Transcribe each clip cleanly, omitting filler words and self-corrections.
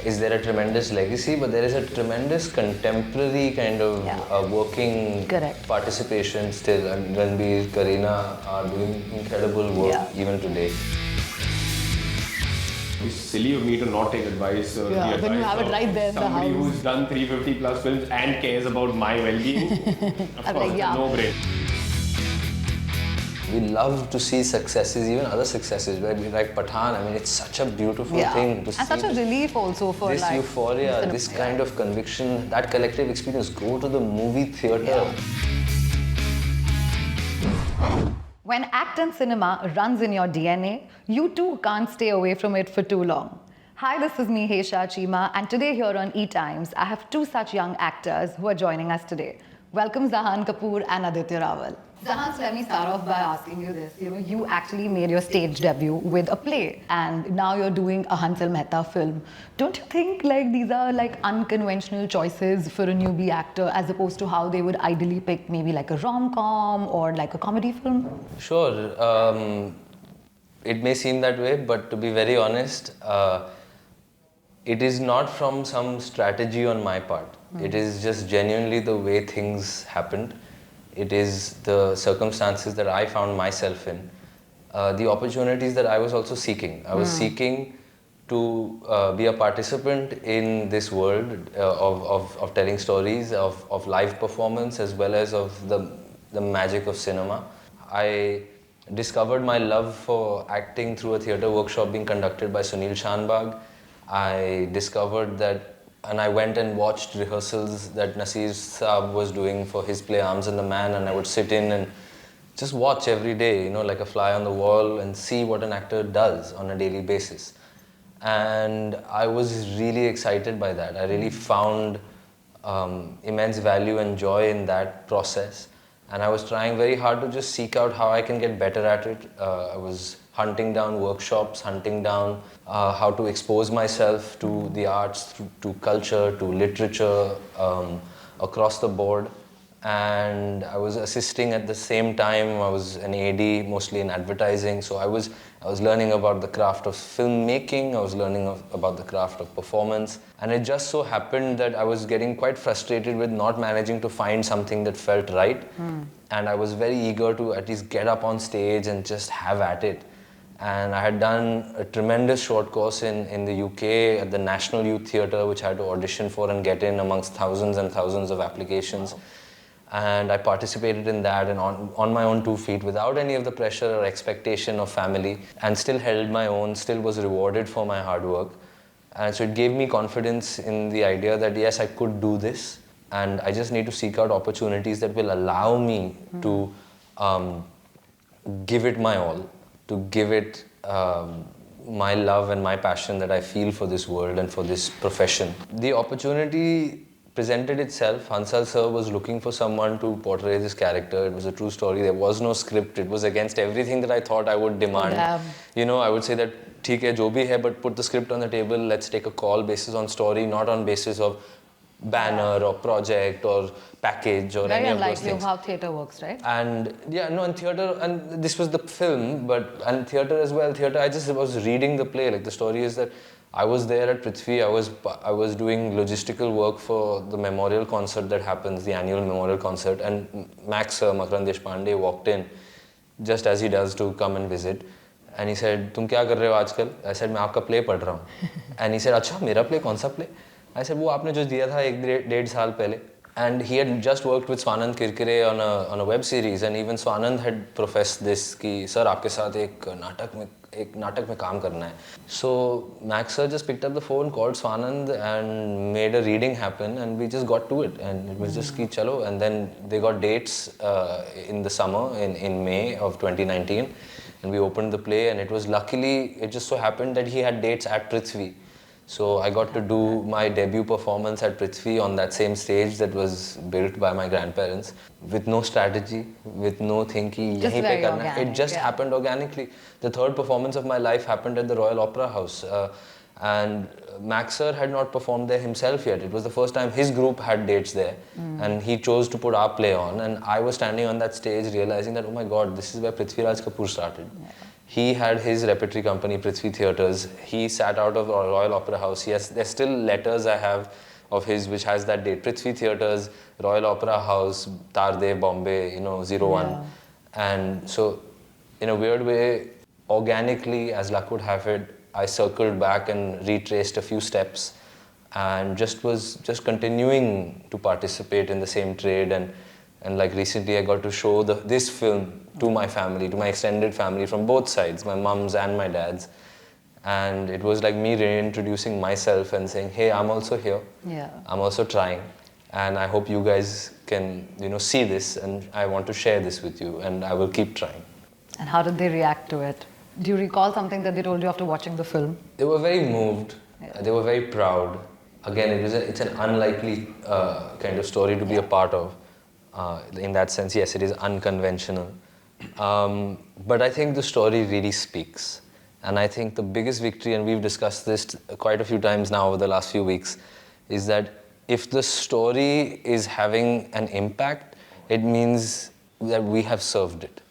is there a tremendous legacy, but there is a tremendous contemporary kind of working participation still. And Ranbir, Kareena are doing incredible work even today. It's silly of me to not take advice. When you have it right there in the house. Somebody who's done 350 plus films and cares about my well-being. Of course, it's a no-brainer. We love to see successes, even other successes, right? Like Pathaan, I mean, it's such a beautiful thing to see. And such a relief also for this euphoria, this kind of conviction, that collective experience. Go to the movie theatre. When act and cinema runs in your DNA, you too can't stay away from it for too long. Hi, this is me, Hesha Chima, and today here on ETimes, I have two such young actors who are joining us today. Welcome Zahan Kapoor and Aditya Rawal. Zahan, so let me start off by asking you this. You actually made your stage debut with a play, and now you're doing a Hansal Mehta film. Don't you think these are unconventional choices for a newbie actor as opposed to how they would ideally pick maybe like a rom-com or like a comedy film? Sure. It may seem that way, but to be very honest, it is not from some strategy on my part. It is just genuinely the way things happened. It is the circumstances that I found myself in. The opportunities that I was also seeking. I was seeking to be a participant in this world of telling stories, of live performance, as well as of the magic of cinema. I discovered my love for acting through a theatre workshop being conducted by Sunil Shanbag. I discovered that, and I went and watched rehearsals that Nasir Saab was doing for his play Arms and the Man, and I would sit in and just watch every day, like a fly on the wall, and see what an actor does on a daily basis. And I was really excited by that. I really found immense value and joy in that process. And I was trying very hard to just seek out how I can get better at it. I was hunting down workshops, hunting down how to expose myself to the arts, to culture, to literature, across the board. And I was assisting at the same time. I was an AD, mostly in advertising. So I was learning about the craft of filmmaking. I was learning about the craft of performance. And it just so happened that I was getting quite frustrated with not managing to find something that felt right. And I was very eager to at least get up on stage and just have at it. And I had done a tremendous short course in the UK at the National Youth Theatre, which I had to audition for and get in amongst thousands and thousands of applications. Wow. And I participated in that, and on my own 2 feet, without any of the pressure or expectation of family, and still held my own, still was rewarded for my hard work. And so it gave me confidence in the idea that yes, I could do this, and I just need to seek out opportunities that will allow me to give it my all, to give it my love and my passion that I feel for this world and for this profession. The opportunity presented itself. Hansal sir was looking for someone to portray this character. It was a true story. There was no script. It was against everything that I thought I would demand. I would say that, theek hai, jo bhi hai, but put the script on the table. Let's take a call basis on story, not on basis of banner or project or package or any of those things. Very unlikely of how theatre works, right? And in theatre, and this was the film, and theatre as well. Theatre, I was reading the play. Like, the story is that I was there at Prithvi. I was doing logistical work for the memorial concert that happens, the annual memorial concert, and Max Makarand Deshpande walked in just as he does to come and visit. And he said, "Tum kya kar rahe ho aajkal?" I said, "मैं आपका play पढ़ रहा हूँ." And he said, "अच्छा, मेरा play? कौन सा play?" I said, "वो आपने जो दिया था 1-1.5 साल पहले." And he had just worked with Swanand Kirkire on a web series, and even Swanand had professed this कि सर आपके साथ एक नाटक में काम करना है. So Max sir just picked up the phone, called Swanand, and made a reading happen, and we just got to it, and it was just कि चलो. And then they got dates in the summer in May of 2019, and we opened the play, and it just so happened that he had dates at Prithvi. So I got to do my debut performance at Prithvi on that same stage that was built by my grandparents, with no strategy, with no thinking. Just very organic. It just happened organically. The third performance of my life happened at the Royal Opera House. And Max sir had not performed there himself yet. It was the first time his group had dates there. And he chose to put our play on. And I was standing on that stage realizing that, oh my God, this is where Prithviraj Kapoor started. He had his repertory company, Prithvi Theatres. He sat out of Royal Opera House. There's still letters I have of his which has that date. Prithvi Theatres, Royal Opera House, Tarde, Bombay, 01. Yeah. And so, in a weird way, organically, as luck would have it, I circled back and retraced a few steps and was continuing to participate in the same trade. And like recently, I got to show this film to my family, to my extended family from both sides, my mom's and my dad's. And it was like me reintroducing myself and saying, hey, I'm also here. Yeah. I'm also trying. And I hope you guys can, see this, and I want to share this with you, and I will keep trying. And how did they react to it? Do you recall something that they told you after watching the film? They were very moved. Yeah. They were very proud. Again, it's an unlikely kind of story to be a part of. In that sense, yes, it is unconventional. But I think the story really speaks. And I think the biggest victory, and we've discussed this quite a few times now over the last few weeks, is that if the story is having an impact, it means that we have served it.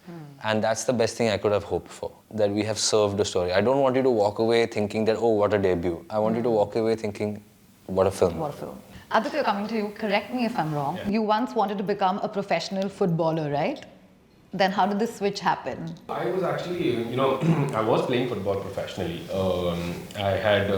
And that's the best thing I could have hoped for, that we have served the story. I don't want you to walk away thinking that, oh, what a debut. I want you to walk away thinking, what a film. What a film. Aditya, coming to you, correct me if I'm wrong. Yeah. You once wanted to become a professional footballer, right? Then how did this switch happen? I was actually, I was playing football professionally. I had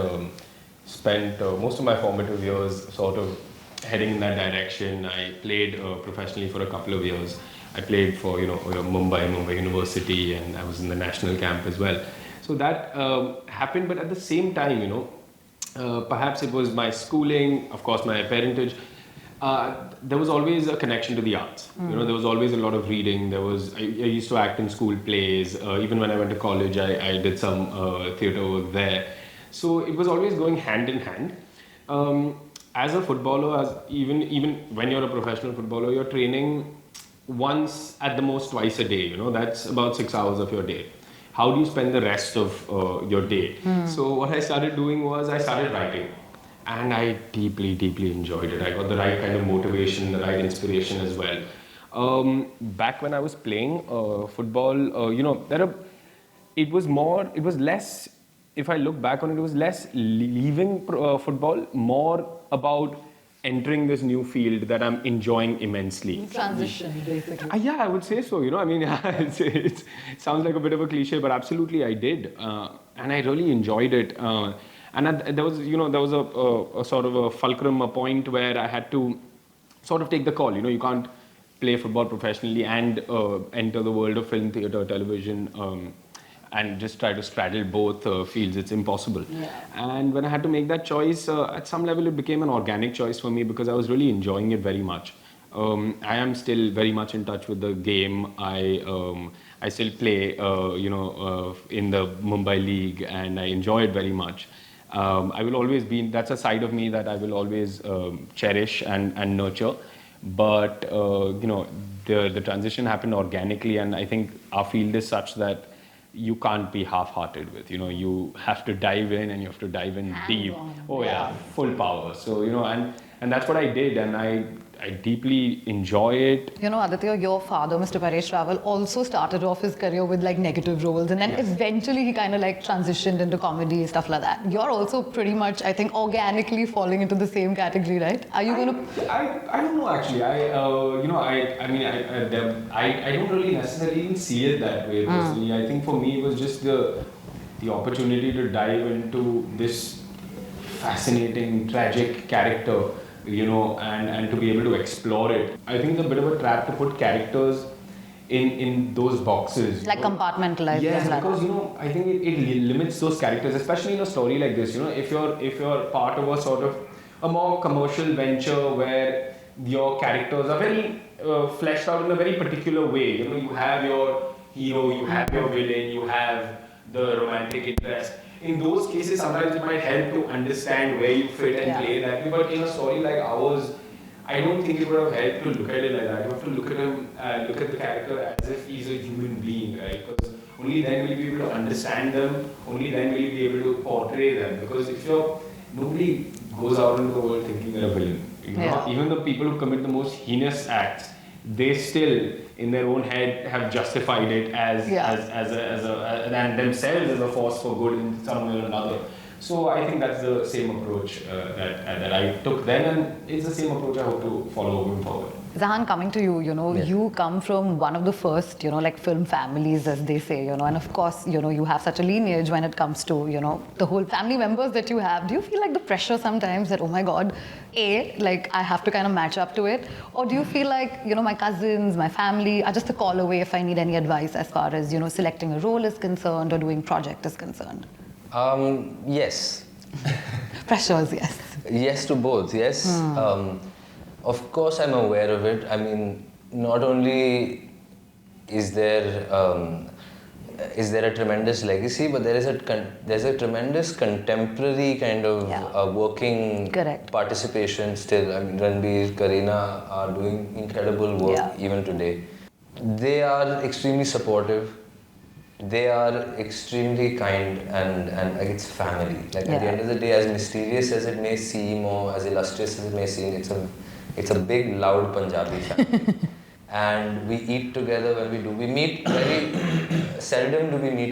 spent most of my formative years sort of heading in that direction. I played professionally for a couple of years. I played for, Mumbai University, and I was in the national camp as well. So that happened, but at the same time, perhaps it was my schooling, of course my parentage, there was always a connection to the arts. There was always a lot of reading. I used to act in school plays. Even when I went to college, I did some theatre work there. So it was always going hand in hand. As a footballer, even when you're a professional footballer, you're training once at the most twice a day. That's about 6 hours of your day. How do you spend the rest of your day? So what I started doing was I started writing. And I deeply, deeply enjoyed it. I got the right kind of motivation, the right inspiration as well. Back when I was playing football, it was less, if I look back on it, it was less leaving football, more about entering this new field that I'm enjoying immensely. Transition, basically. Yeah, I would say so. It sounds like a bit of a cliche, but absolutely I did. And I really enjoyed it. And there was a sort of a fulcrum, a point where I had to sort of take the call. You can't play football professionally and enter the world of film, theatre, television, and just try to straddle both fields. It's impossible. Yeah. And when I had to make that choice, at some level it became an organic choice for me because I was really enjoying it very much. I am still very much in touch with the game. I still play, in the Mumbai League, and I enjoy it very much. I will always that's a side of me that I will always cherish and nurture. But, the transition happened organically, and I think our field is such that you can't be half-hearted with. You have to dive in, and you have to dive in deep. Oh yeah, full power. So, and that's what I did, and I deeply enjoy it. Aditya, your father, Mr. Paresh Rawal, also started off his career with negative roles, and then eventually he kind of transitioned into comedy, stuff like that. You're also pretty much, I think, organically falling into the same category, right? Are you going to? I don't know actually. I don't really necessarily even see it that way personally. I think for me it was just the opportunity to dive into this fascinating, tragic character. And to be able to explore it. I think it's a bit of a trap to put characters in those boxes. Compartmentalized. Yes, because I think it limits those characters, especially in a story like this. If you're part of a sort of a more commercial venture where your characters are very fleshed out in a very particular way. You have your hero, you have your villain, you have the romantic interest. In those cases, sometimes it might help to understand where you fit and play that way. But in a story like ours, I don't think it would have helped to look at it like that. You have to look at him, look at the character as if he's a human being, right? Because only then will you be able to understand them. Only then will you be able to portray them. Because nobody goes out into the world thinking they're a villain. Even the people who commit the most heinous acts, they still in their own head have justified it as and themselves as a force for good in some way or another. So I think that's the same approach that I took then, and it's the same approach I hope to follow moving forward. Zahan, coming to you, you come from one of the first, like film families, as they say, and of course, you have such a lineage when it comes to, the whole family members that you have. Do you feel like the pressure sometimes that, oh my God, like I have to kind of match up to it? Or do you feel like, my cousins, my family are just a call away if I need any advice as far as, selecting a role is concerned or doing project is concerned? Yes. Pressures, yes. Yes to both, yes. Of course, I'm aware of it. I mean, not only is there a tremendous legacy, but there's a tremendous contemporary kind of working Correct. participation still. I mean, Ranbir, Kareena are doing incredible work even today. They are extremely supportive. They are extremely kind and like it's family. Like at the end of the day, as mysterious as it may seem or as illustrious as it may seem, it's a big, loud Punjabi family. And we eat together when we do. We meet very seldom do we meet,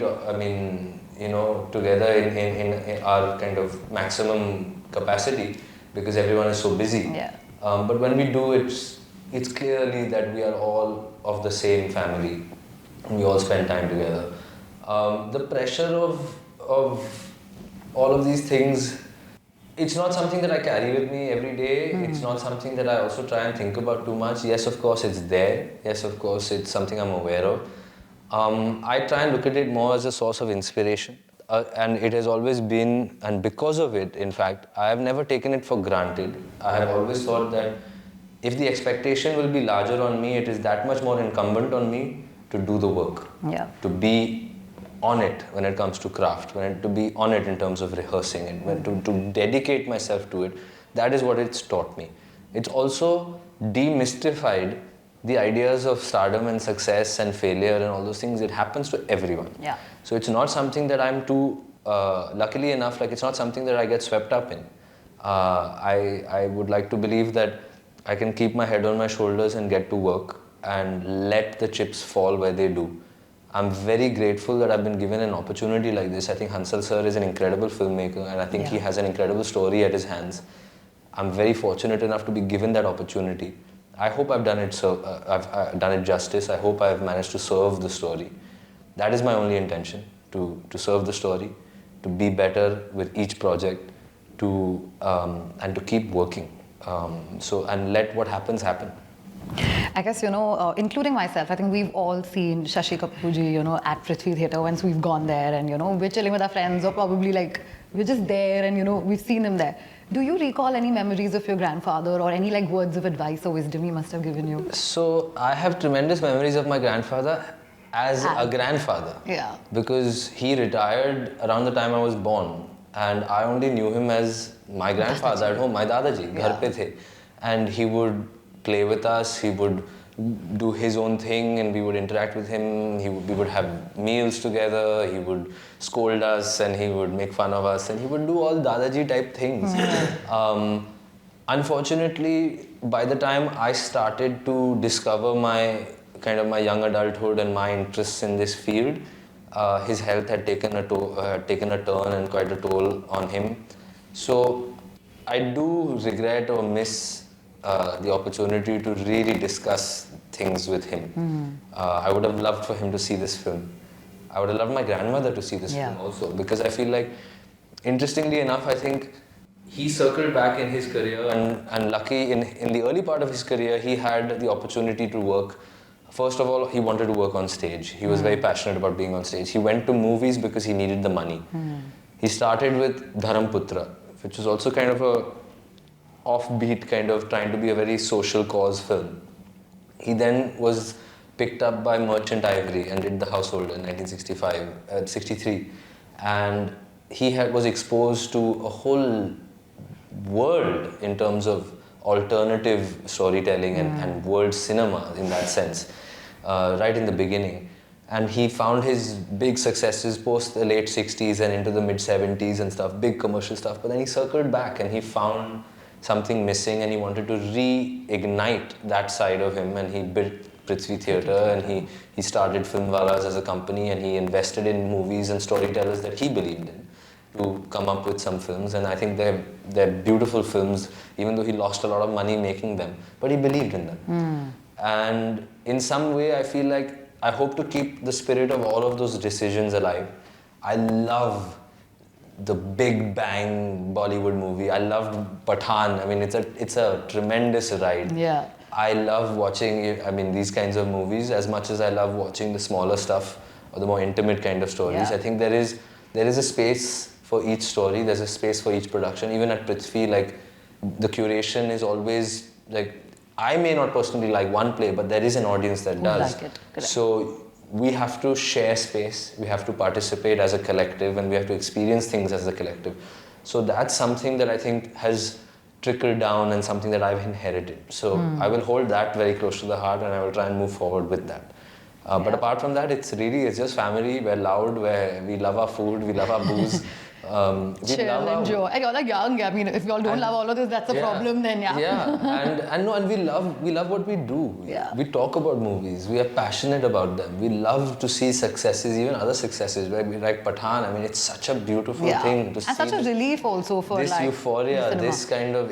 together in our kind of maximum capacity because everyone is so busy. Yeah. But when we do, it's clearly that we are all of the same family. We all spend time together. The pressure of all of these things, it's not something that I carry with me every day. It's not something that I also try and think about too much. Yes, of course, it's there. Yes, of course, it's something I'm aware of. I try and look at it more as a source of inspiration. And it has always been, and because of it, in fact, I have never taken it for granted. I have always thought that if the expectation will be larger on me, it is that much more incumbent on me to do the work. Yeah. To be on it when it comes to craft, to be on it in terms of rehearsing it, to dedicate myself to it. That is what it's taught me. It's also demystified the ideas of stardom and success and failure and all those things. It happens to everyone. Yeah. So it's not something that I'm too, luckily enough, like it's not something that I get swept up in. I would like to believe that I can keep my head on my shoulders and get to work and let the chips fall where they do. I'm very grateful that I've been given an opportunity like this. I think Hansal sir is an incredible filmmaker and I think he has an incredible story at his hands. I'm very fortunate enough to be given that opportunity. I hope I've done it I've done it justice. I hope I've managed to serve the story. That is my only intention, to serve the story, to be better with each project, and to keep working. And let what happens happen. I guess, including myself, I think we've all seen Shashi Kapoor ji, at Prithvi Theatre once we've gone there and, we're chilling with our friends or probably like, we're just there and, we've seen him there. Do you recall any memories of your grandfather or any like words of advice or wisdom he must have given you? So, I have tremendous memories of my grandfather as a grandfather. Yeah. Because he retired around the time I was born and I only knew him as my grandfather at home, my Dadaji, ghar pe the. And he would play with us, he would do his own thing and we would interact with him, we would have meals together, he would scold us and he would make fun of us and he would do all Dadaji type things. Unfortunately, by the time I started to discover my young adulthood and my interests in this field, his health had taken a turn and quite a toll on him. So I do regret or miss the opportunity to really discuss things with him. I would have loved for him to see this film. I would have loved my grandmother to see this film also, because I feel like, interestingly enough, I think he circled back in his career and lucky in the early part of his career, he had the opportunity to work. First of all, he wanted to work on stage. He was very passionate about being on stage. He went to movies because he needed the money. He started with Dharamputra, which was also kind of a offbeat kind of trying to be a very social cause film. He then was picked up by Merchant Ivory and did The Householder in 63. And he was exposed to a whole world in terms of alternative storytelling and world cinema in that sense, right in the beginning. And he found his big successes post the late 60s and into the mid 70s and stuff, big commercial stuff. But then he circled back and he found something missing and he wanted to reignite that side of him, and he built Prithvi Theatre, and he started Faraaz as a company, and he invested in movies and storytellers that he believed in to come up with some films. And I think they're beautiful films, even though he lost a lot of money making them, but he believed in them. And in some way, I feel like I hope to keep the spirit of all of those decisions alive. I love the big bang Bollywood movie. I loved Pathaan. I mean, it's a tremendous ride. Yeah. I love watching, I mean, these kinds of movies as much as I love watching the smaller stuff or the more intimate kind of stories. Yeah. I think there is a space for each story. There's a space for each production. Even at Prithvi, like, the curation is always like, I may not personally like one play, but there is an audience that does. Like it. Correct. So we have to share space, we have to participate as a collective, and we have to experience things as a collective. So that's something that I think has trickled down and something that I've inherited. So I will hold that very close to the heart, and I will try and move forward with that. But apart from that, it's just family. We're loud, we love our food, we love our booze. We Chill, love enjoy. And you're like young. I mean, if you all don't love all of this, that's a problem then, yeah. Yeah, and we love what we do. Yeah. We talk about movies. We are passionate about them. We love to see successes, even other successes. Like Pathaan. I mean, it's such a beautiful thing to see. And such a relief also for this like euphoria, this kind of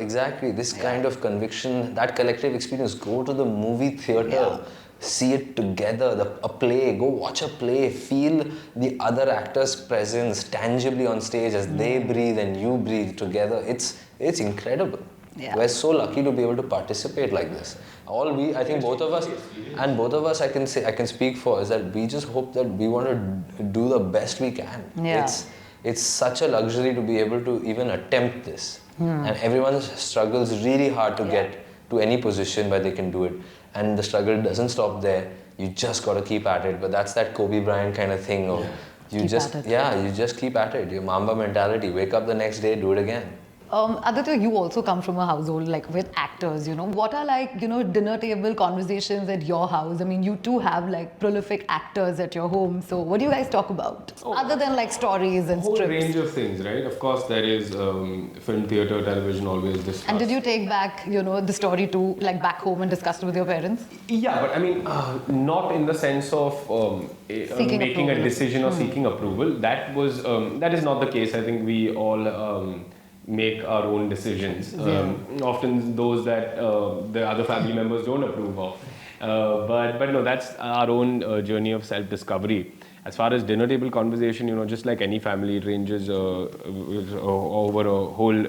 kind of conviction, that collective experience. Go to the movie theatre. See it together, a play, go watch a play, feel the other actors' presence tangibly on stage as they breathe and you breathe together. It's incredible. Yeah. We're so lucky to be able to participate like this. I think both of us, I can speak for, is that we just hope that we want to do the best we can. Yeah. It's such a luxury to be able to even attempt this. And everyone struggles really hard to get to any position where they can do it. And the struggle doesn't stop there. You just got to keep at it. But that's that Kobe Bryant kind of thing. Or you just keep at it. Your Mamba mentality. Wake up the next day, do it again. Aditya, you also come from a household like with actors, you know. What are like, you know, dinner table conversations at your house? I mean, you too have like prolific actors at your home. So what do you guys talk about? Other than like stories and whole strips? Range of things, right? Of course, there is film, theatre, television always discussed. And did you take back, you know, the story to like back home and discuss it with your parents? Yeah, but I mean, not in the sense of making a decision or seeking approval. That is not the case. I think we all make our own decisions. Often those that the other family members don't approve of. But no, that's our own journey of self-discovery. As far as dinner table conversation, you know, just like any family, it ranges over a whole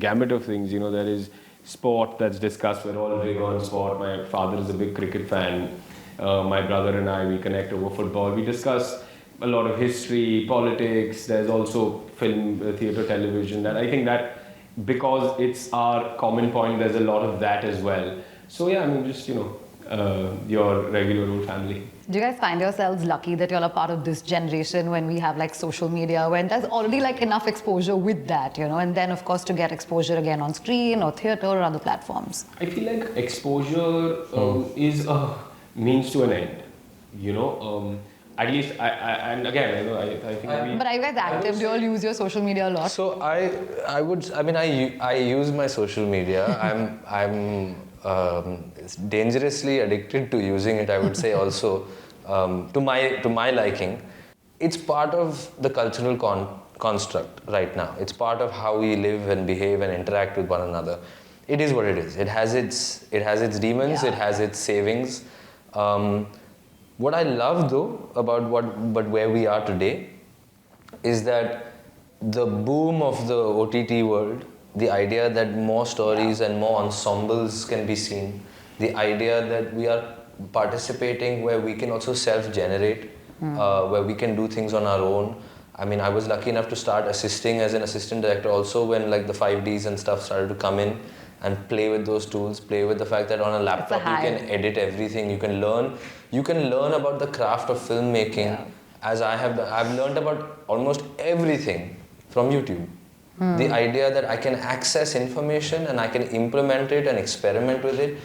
gamut of things. You know, there is sport that's discussed. We're all big on sport. My father is a big cricket fan. My brother and I, we connect over football. We discuss a lot of history, politics. There's also film, theatre, television. That I think that because it's our common point, there's a lot of that as well. So yeah, I mean, just, you know, your regular old family. Do you guys find yourselves lucky that you're a part of this generation when we have like social media, when there's already like enough exposure with that, you know, and then of course to get exposure again on screen or theatre or other platforms? I feel like exposure is a means to an end, you know. At least, and again, you know, I think But are you guys active? Do you all use your social media a lot? So I use my social media. I'm dangerously addicted to using it, I would say also, to my liking. It's part of the cultural construct right now. It's part of how we live and behave and interact with one another. It is what it is. It has its demons, it has its savings. What I love though about where we are today is that the boom of the OTT world, the idea that more stories and more ensembles can be seen, the idea that we are participating where we can also self-generate, where we can do things on our own. I mean, I was lucky enough to start assisting as an assistant director also when like the 5Ds and stuff started to come in, and play with those tools, play with the fact that on a laptop you can edit everything, you can learn about the craft of filmmaking as I have done. I've learned about almost everything from YouTube. The idea that I can access information and I can implement it and experiment with it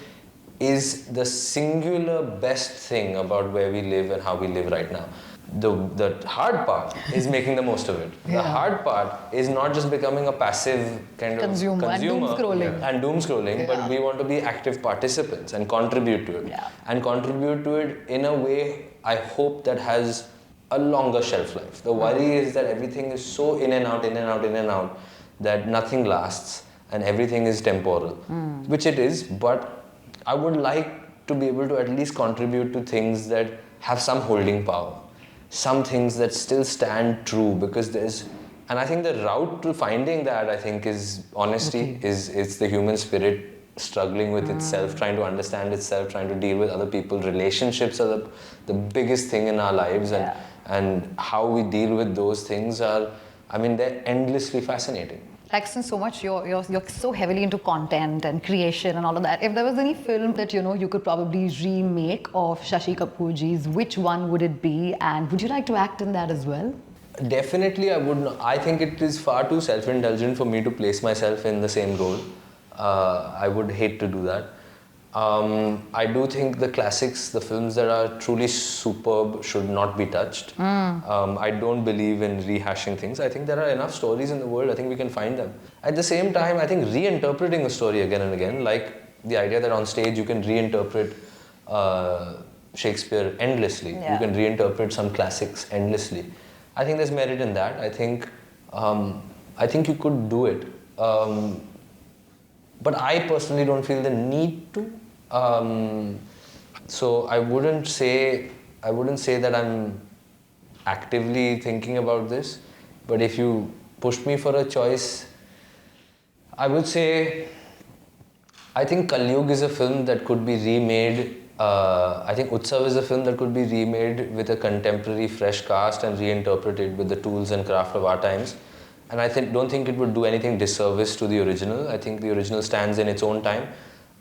is the singular best thing about where we live and how we live right now. The hard part is making the most of it. The Yeah. hard part is not just becoming a passive kind of Consumer and doom scrolling. and doom scrolling, but Yeah. we want to be active participants and contribute to it. Yeah. And contribute to it in a way I hope that has a longer shelf life. The worry is that everything is so in and out, in and out, in and out, that nothing lasts and everything is temporal, which it is, but I would like to be able to at least contribute to things that have some holding power, some things that still stand true, because and I think the route to finding that, I think, is honesty, it's the human spirit struggling with itself, trying to understand itself, trying to deal with other people. Relationships are the biggest thing in our lives, and how we deal with those things are, I mean, they're endlessly fascinating. Like, since so much you're so heavily into content and creation and all of that, if there was any film that you could probably remake of Shashi Kapoor ji's, which one would it be, and would you like to act in that as well? Definitely, I would not. I think it is far too self-indulgent for me to place myself in the same role. I would hate to do that. I do think the classics, the films that are truly superb, should not be touched. I don't believe in rehashing things. I think there are enough stories in the world. I think we can find them. At the same time, I think reinterpreting a story again and again, like the idea that on stage you can reinterpret Shakespeare endlessly. Yeah. You can reinterpret some classics endlessly. I think there's merit in that. I think you could do it. But I personally don't feel the need to. So I wouldn't say that I'm actively thinking about this. But if you pushed me for a choice, I would say I think Kalyug is a film that could be remade. I think Utsav is a film that could be remade with a contemporary, fresh cast and reinterpreted with the tools and craft of our times. And I don't think it would do anything disservice to the original. I think the original stands in its own time.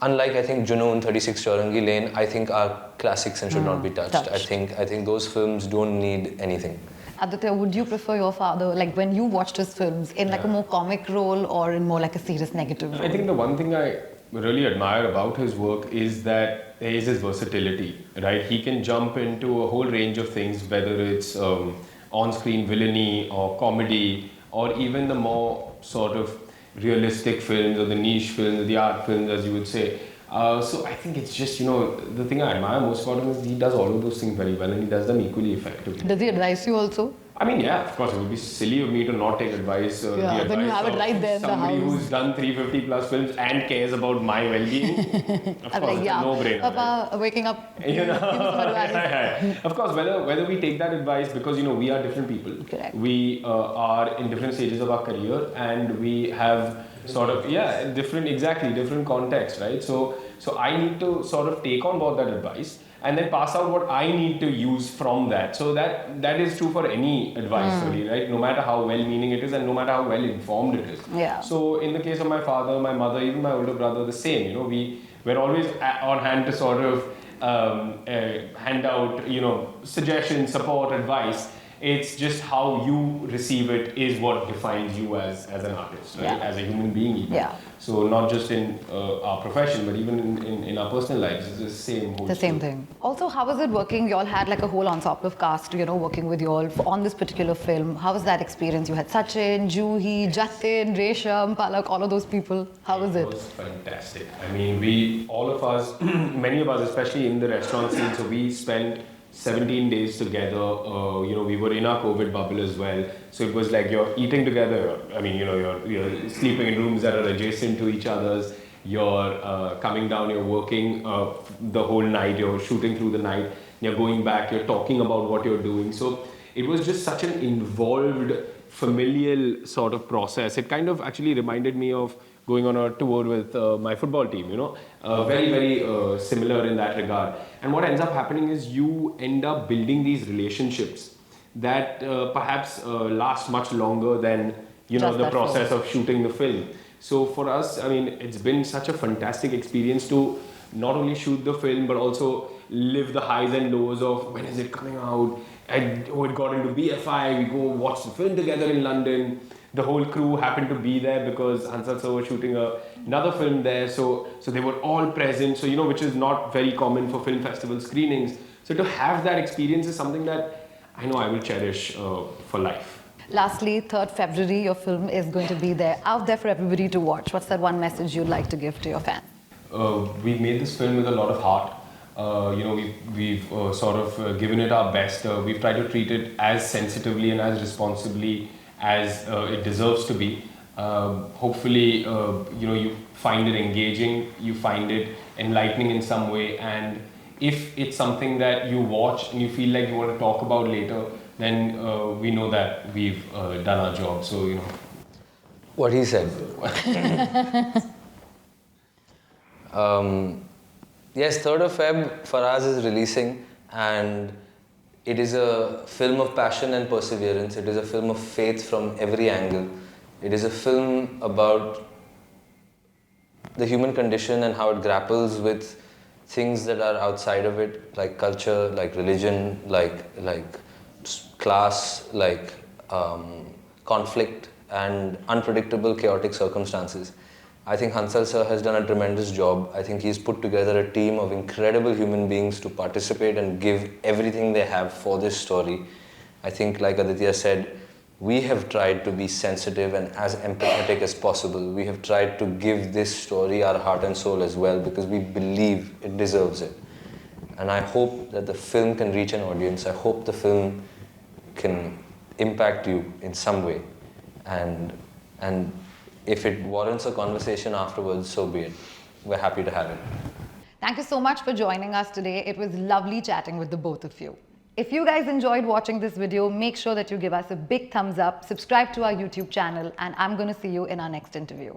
Unlike, I think, Junoon, 36 Chaurangi Lane, I think are classics and should not be touched. I think those films don't need anything. Aditya, would you prefer your father, like when you watched his films, in like a more comic role or in more like a serious negative role? I think the one thing I really admire about his work is that there is his versatility, right? He can jump into a whole range of things, whether it's on-screen villainy or comedy, or even the more sort of realistic films or the niche films, the art films, as you would say. So I think it's just, the thing I admire most about him is he does all of those things very well and he does them equally effectively. Does he advise you also? I mean, yeah, of course, it would be silly of me to not take advice. The advice when you have it of right there in the somebody house. who's done 350 plus films and cares about my well-being. Of I'm course, like, it's a no-brainer. Papa, waking up, give me some advice. Of course, whether we take that advice because we are different people. Correct. We are in different stages of our career and we have sort of different contexts, right? So I need to sort of take on board that advice and then pass out what I need to use from that. So that is true for any advice, really, right? No matter how well-meaning it is and no matter how well-informed it is. Yeah. So in the case of my father, my mother, even my older brother, the same. We're always on hand to sort of hand out, suggestions, support, advice. It's just how you receive it is what defines you as an artist, right? Yeah. As a human being even. Yeah. So not just in our profession, but even in our personal lives, it's the same. The same thing. Also, how was it working? You all had like a whole ensemble of cast, working with you all on this particular film. How was that experience? You had Sachin, Juhi, Jatin, Resham, Palak, all of those people. How was it? It was fantastic. I mean, all of us, many of us, especially in the restaurant scene, so we spent 17 days together. We were in our COVID bubble as well. So it was like you're eating together. I mean, you're sleeping in rooms that are adjacent to each other's. You're coming down, you're working the whole night, you're shooting through the night, you're going back, you're talking about what you're doing. So it was just such an involved, familial sort of process. It kind of actually reminded me of going on a tour with my football team, very, very similar in that regard. And what ends up happening is you end up building these relationships that perhaps last much longer than, the process of shooting the film. So for us, I mean, it's been such a fantastic experience to not only shoot the film, but also live the highs and lows of when is it coming out, and it got into BFI, we go watch the film together in London. The whole crew happened to be there because Hansal sir was shooting another film there, so they were all present, so which is not very common for film festival screenings. So to have that experience is something that I know I will cherish for life. Lastly, 3rd February, your film is going to be there, out there for everybody to watch. What's that one message you'd like to give to your fans? We made this film with a lot of heart. We've sort of given it our best. We've tried to treat it as sensitively and as responsibly as it deserves to be. Hopefully, you find it engaging, you find it enlightening in some way, and if it's something that you watch and you feel like you want to talk about later, then we know that we've done our job. So, What he said. Yes, 3rd of Feb, Faraaz is releasing, and it is a film of passion and perseverance. It is a film of faith from every angle. It is a film about the human condition and how it grapples with things that are outside of it, like culture, like religion, like class, like conflict and unpredictable, chaotic circumstances. I think Hansal sir has done a tremendous job. I think he's put together a team of incredible human beings to participate and give everything they have for this story. I think, like Aditya said, we have tried to be sensitive and as empathetic as possible. We have tried to give this story our heart and soul as well, because we believe it deserves it. And I hope that the film can reach an audience. I hope the film can impact you in some way. And if it warrants a conversation afterwards, so be it. We're happy to have it. Thank you so much for joining us today. It was lovely chatting with the both of you. If you guys enjoyed watching this video, make sure that you give us a big thumbs up, subscribe to our YouTube channel, and I'm going to see you in our next interview.